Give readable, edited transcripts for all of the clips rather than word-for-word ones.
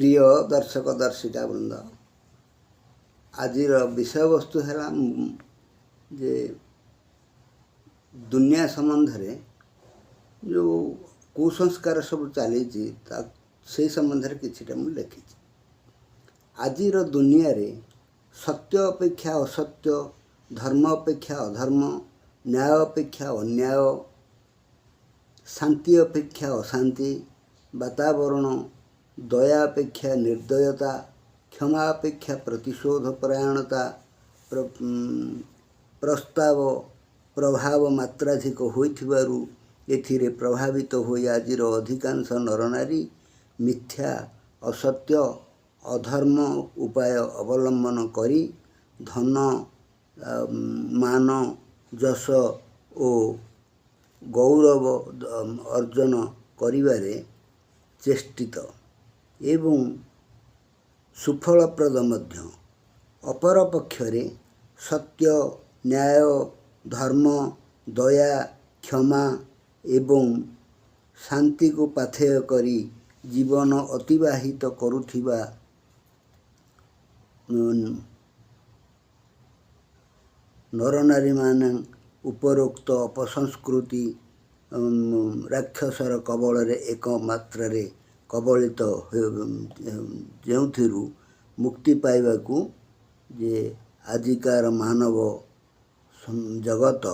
प्रिय दर्शक दर्शिका वृंद आज विषय वस्तु है जे दुनिया संबंध रे जो कुसंस्कार सब चली से संबंध में किछिटा मु लिखी। आज दुनिया रे सत्य अपेक्षा असत्य, धर्म अपेक्षा अधर्म, न्याय अपेक्षा अन्याय, शांति अपेक्षा अशांति, वातावरण दया अपेक्षा निर्दयता, क्षमा अपेक्षा प्रतिशोध परायणता, प्रस्ताव प्रभाव मात्राधिक होइथिबारु एथिरे प्रभावित होई आजिर अधिकांश नरनारी मिथ्या असत्य अधर्म उपाय अवलंबन करी धन मान जश ओ गौरव अर्जन करिबारे चेष्टित एवं सुफलप्रद मध्य। अपर पक्षरे सत्य न्याय धर्म दया क्षमा एवं शांति को पाथेय करी जीवन अतिवाहित करुथिबा नरनारी मान उपरोक्त अपसंस्कृति राक्षसर कबल रे एक मात्रा कबलित जो मुक्ति पाइबाकू जे आजिकार मानव जगत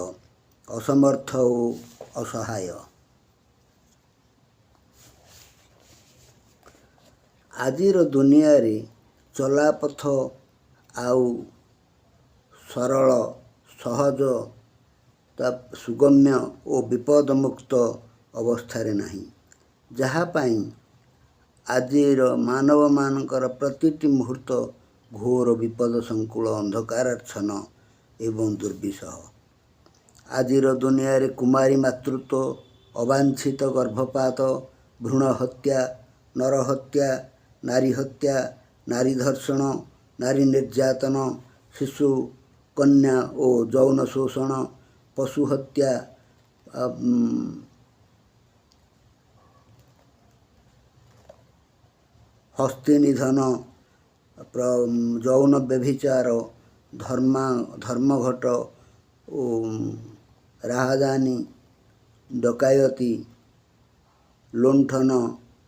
असमर्थ और असहाय। आजिर दुनिया रे चलापथ आउ सरल सहज सुगम्य और विपद मुक्त अवस्था रे नहीं, जहाँ पाई आजिर मानव मानकर प्रतिटी मुहूर्त घोर विपद संकुल अंधकाराच्छन्न एवं दुर्विषह। आजिर दुनिया रे कुमारी मातृत्व, अवांछित गर्भपात, भ्रूण हत्या, नरहत्या, नारी हत्या, नारी धर्षण, नारी निर्यातन, शिशु कन्या और यौन शोषण, पशु हत्या, हस्ती निधन, यौन व्यभिचार, धर्मघट, राहदानी, डकायती, लुंठन,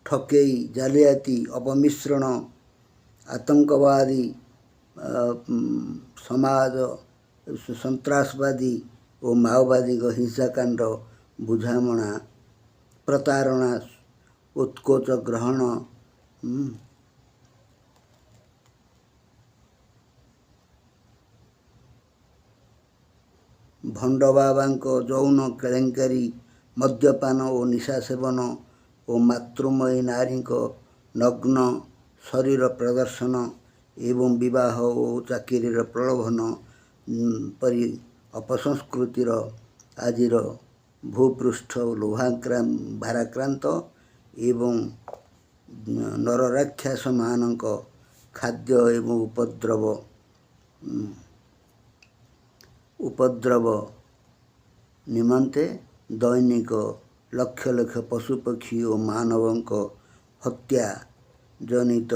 ठकेई, जालियाती, अपमिश्रण, आतंकवादी, समाज सन्त्रासवादी और माओवादी हिंसाकांड, बुझामणा, प्रतारणा, उत्कोच ग्रहण, भंड बाबांको यौन केलेंकारी, मद्यपान और निशा सेवन और मातृमयी नारी को नग्न शरीर प्रदर्शन एवं विवाह और चाकरी प्रलोभन परि अपसंस्कृतिर आजिर भूपृष्ठ भाराक्रांत एवं नरराक्षस मानक खाद्य एवं उपद्रव निमंते दैनिक लक्ष लक्ष पशुपक्षी और मानवों को हत्या जनित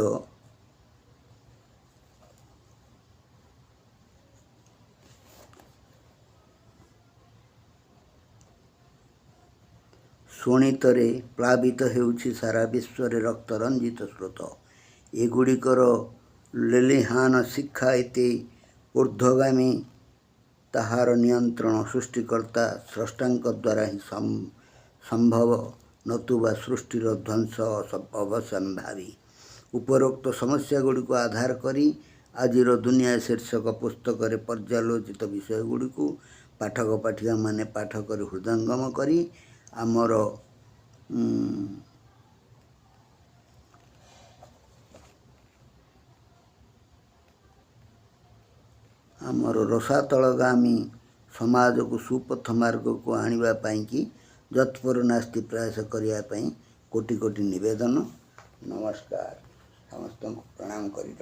शोणितरे प्लावित हेउछि सारा विश्व रक्त रंजित स्रोत। एगुड़िकर लेलिहान शिक्षा एते ऊर्ध्वगामी, ताहार नियंत्रण सृष्टिकर्ता स्रष्टांक द्वारा ही संभव, नतुबा सृष्टिर ध्वंस अवश्यंभावी। उपरोक्त समस्या गुड़ी को आधार करी आजिर दुनिया शीर्षक पुस्तक रे पर्यालोचित विषय गुड़ी को पाठक पाठिका माने पाठ कर हृदयंगम करी आमर रसातलगामी समाज को सुपथ मार्ग को आनिबा पाई कि जत्पर नास्ति प्रयास करिया पाई कोटि कोटि निवेदन। नमस्कार, समस्त प्रणाम करी।